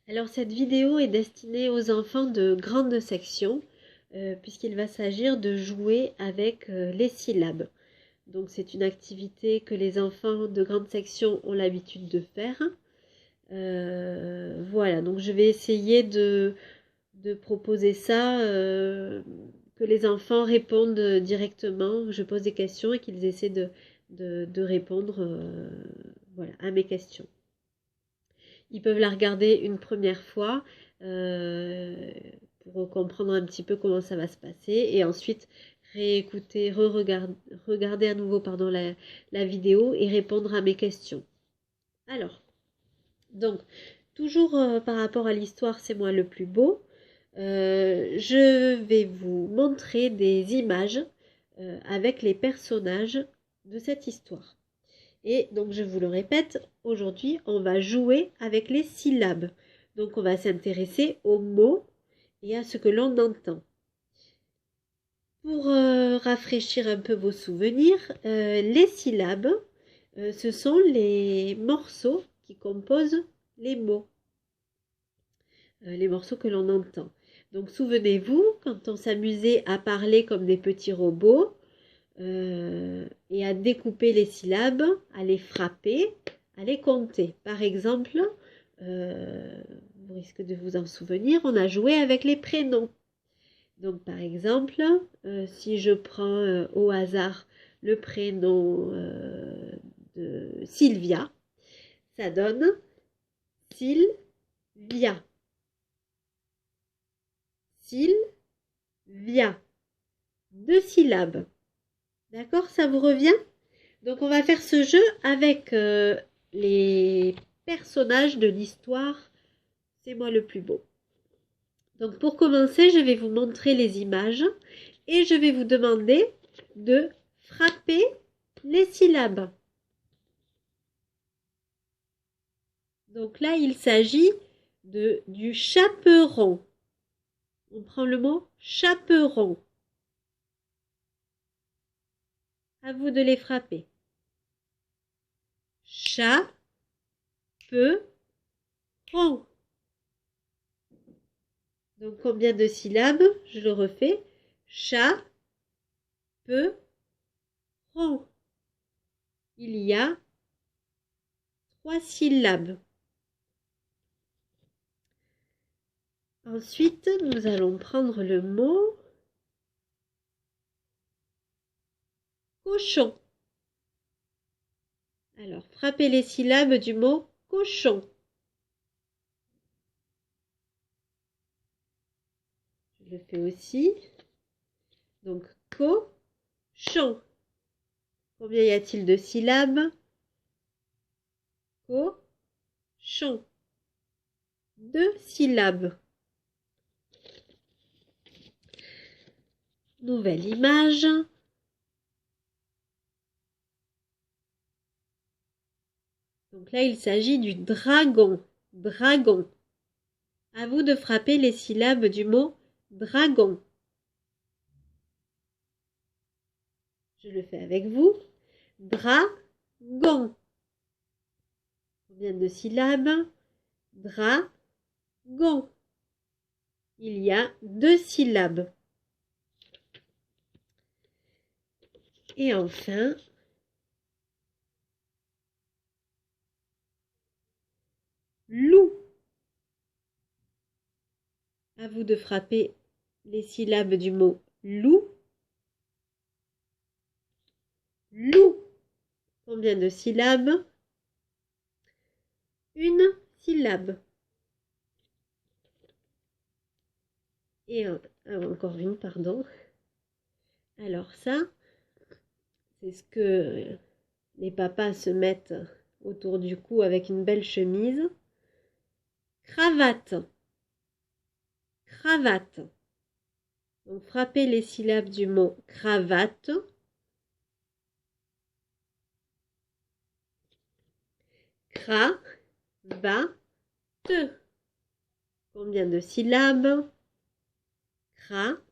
Alors cette vidéo est destinée aux enfants de grande section, puisqu'il va s'agir de jouer avec les syllabes. Donc c'est une activité que les enfants de grande section ont l'habitude de faire. Voilà, donc je vais essayer de proposer ça, que les enfants répondent directement. Je pose des questions et qu'ils essaient de répondre voilà, à mes questions. Ils peuvent la regarder une première fois euh, pour comprendre un petit peu comment ça va se passer et ensuite réécouter, regarder à nouveau pardon, la vidéo et répondre à mes questions. Alors, donc, toujours par rapport à l'histoire, c'est moi le plus beau. Je vais vous montrer des images avec les personnages de cette histoire. Et donc, je vous le répète, aujourd'hui, on va jouer avec les syllabes. Donc, on va s'intéresser aux mots et à ce que l'on entend. Pour rafraîchir un peu vos souvenirs, les syllabes, ce sont les morceaux qui composent les mots, les morceaux que l'on entend. Donc, souvenez-vous, quand on s'amusait à parler comme des petits robots, et à découper les syllabes, à les frapper, à les compter. Par exemple, vous risquez de vous en souvenir, on a joué avec les prénoms. Donc par exemple, si je prends au hasard le prénom de Sylvia, ça donne Sylvia. Sylvia. 2 syllabes. D'accord, ça vous revient? Donc on va faire ce jeu avec les personnages de l'histoire C'est moi le plus beau. Donc pour commencer, je vais vous montrer les images et je vais vous demander de frapper les syllabes. Donc là, il s'agit du chaperon. On prend le mot chaperon. À vous de les frapper. Chaperon. Donc combien de syllabes? Je le refais. Chaperon. Il y a 3 syllabes. Ensuite, nous allons prendre le mot cochon. Alors, frappez les syllabes du mot cochon. Je le fais aussi. Donc, cochon. Combien y a-t-il de syllabes? Cochon. 2 syllabes. Nouvelle image. Donc là, il s'agit du dragon. Dragon. À vous de frapper les syllabes du mot dragon. Je le fais avec vous. Dragon. Combien de syllabes? Dragon. Il y a 2 syllabes. Et enfin, loup. À vous de frapper les syllabes du mot loup. Loup. Combien de syllabes? 1 syllabe. Et encore une, pardon. Alors ça, c'est ce que les papas se mettent autour du cou avec une belle chemise. Cravate. Cravate. Donc frappez les syllabes du mot cravate. Cravate. Combien de syllabes? Cravate.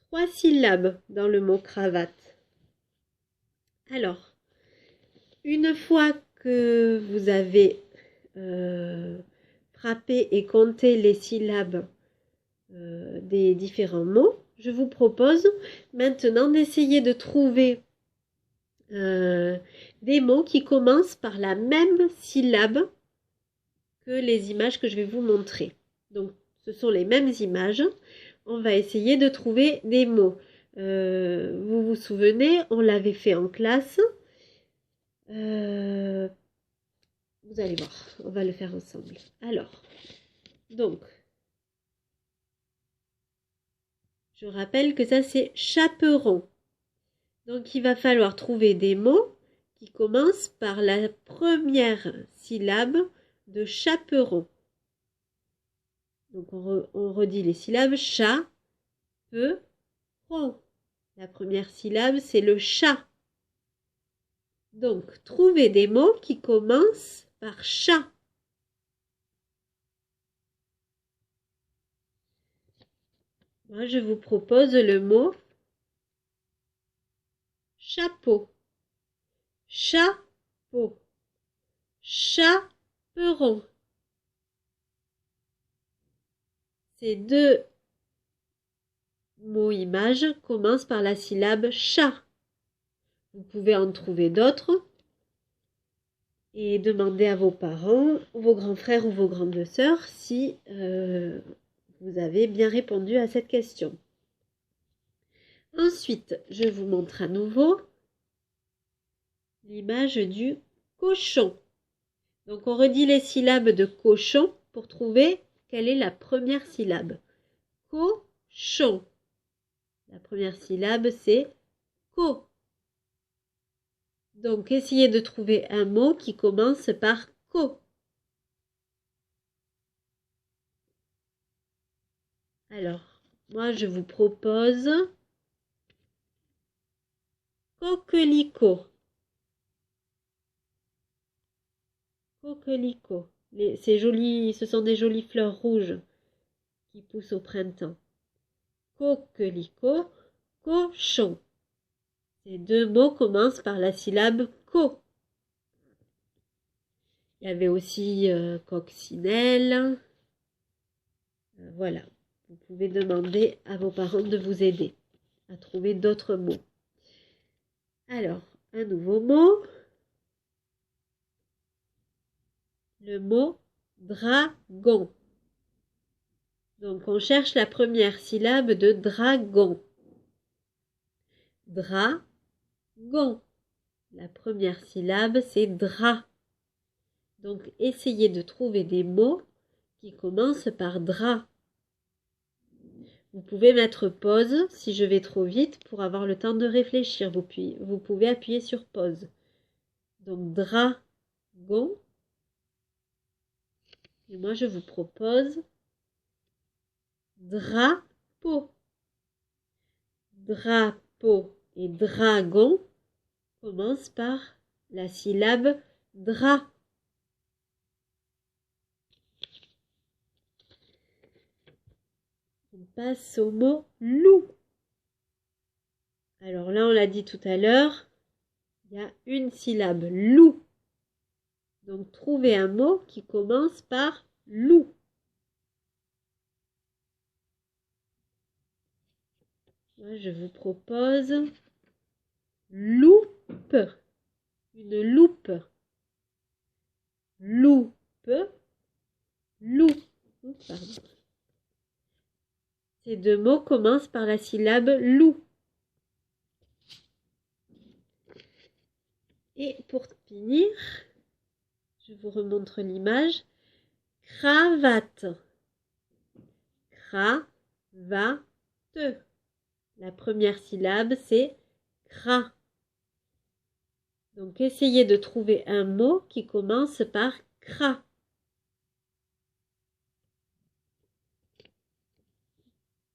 3 syllabes dans le mot cravate. Alors, une fois que vous avez frappé et compté les syllabes des différents mots, je vous propose maintenant d'essayer de trouver des mots qui commencent par la même syllabe que les images que je vais vous montrer. Donc, ce sont les mêmes images. On va essayer de trouver des mots. Vous vous souvenez, on l'avait fait en classe. Vous allez voir, on va le faire ensemble. Alors, donc, je rappelle que ça c'est chaperon. Donc, il va falloir trouver des mots qui commencent par la première syllabe de chaperon. Donc, on redit les syllabes chat, peu, ron. La première syllabe, c'est le chat. Donc, trouvez des mots qui commencent par chat. Moi, je vous propose le mot chapeau, chapeau, chaperon. Ces deux mots images commencent par la syllabe chat. Vous pouvez en trouver d'autres et demander à vos parents, vos grands frères ou vos grandes sœurs si vous avez bien répondu à cette question. Ensuite, je vous montre à nouveau l'image du cochon. Donc, on redit les syllabes de cochon pour trouver quelle est la première syllabe. Cochon. La première syllabe, c'est co. Donc, essayez de trouver un mot qui commence par co. Alors, moi, je vous propose coquelicot. Coquelicot. C'est joli, ce sont des jolies fleurs rouges qui poussent au printemps. Coquelicot, cochon. Ces deux mots commencent par la syllabe co. Il y avait aussi coccinelle. Voilà. Vous pouvez demander à vos parents de vous aider à trouver d'autres mots. Alors, un nouveau mot. Le mot dragon. Donc, on cherche la première syllabe de dragon. Dragon. La première syllabe, c'est dra. Donc, essayez de trouver des mots qui commencent par dra. Vous pouvez mettre pause si je vais trop vite pour avoir le temps de réfléchir. Vous pouvez appuyer sur pause. Donc, dragon. Et moi, je vous propose drapeau. Drapeau et dragon commencent par la syllabe dra. On passe au mot loup. Alors là, on l'a dit tout à l'heure, il y a une syllabe, loup. Donc, trouvez un mot qui commence par loup. Moi, je vous propose loupe. Une loupe. Loupe. Loup. Pardon. Ces deux mots commencent par la syllabe loup. Et pour finir, je vous remontre l'image. Cravate. Cravate. La première syllabe, c'est cra. Donc, essayez de trouver un mot qui commence par cra.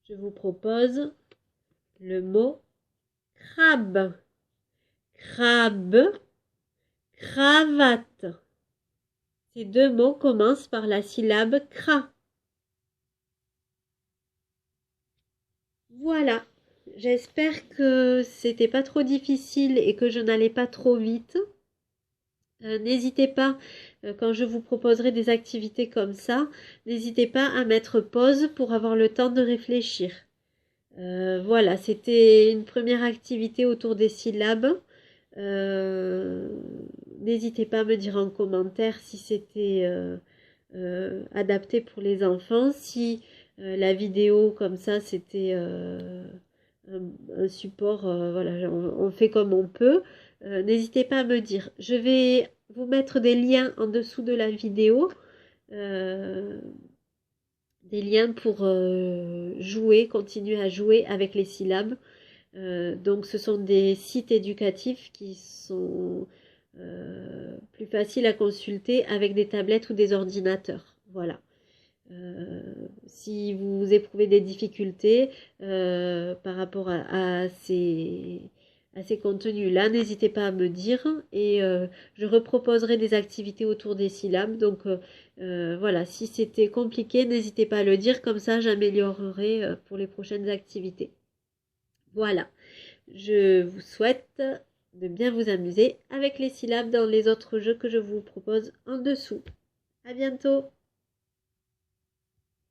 Je vous propose le mot crabe. Crabe, cravate. Ces deux mots commencent par la syllabe cra. Voilà. J'espère que c'était pas trop difficile et que je n'allais pas trop vite. N'hésitez pas, quand je vous proposerai des activités comme ça, n'hésitez pas à mettre pause pour avoir le temps de réfléchir. Voilà, c'était une première activité autour des syllabes. Euh, N'hésitez pas à me dire en commentaire si c'était adapté pour les enfants, si la vidéo comme ça c'était un support, voilà, on fait comme on peut. N'hésitez pas à me dire. Je vais vous mettre des liens en dessous de la vidéo, euh, des liens pour jouer, continuer à jouer avec les syllabes. Donc ce sont des sites éducatifs qui sont plus faciles à consulter avec des tablettes ou des ordinateurs. Voilà. Si vous éprouvez des difficultés par rapport à ces contenus-là, n'hésitez pas à me dire et je reproposerai des activités autour des syllabes. Donc voilà, si c'était compliqué, n'hésitez pas à le dire, comme ça j'améliorerai pour les prochaines activités. Voilà, je vous souhaite de bien vous amuser avec les syllabes dans les autres jeux que je vous propose en dessous. À bientôt!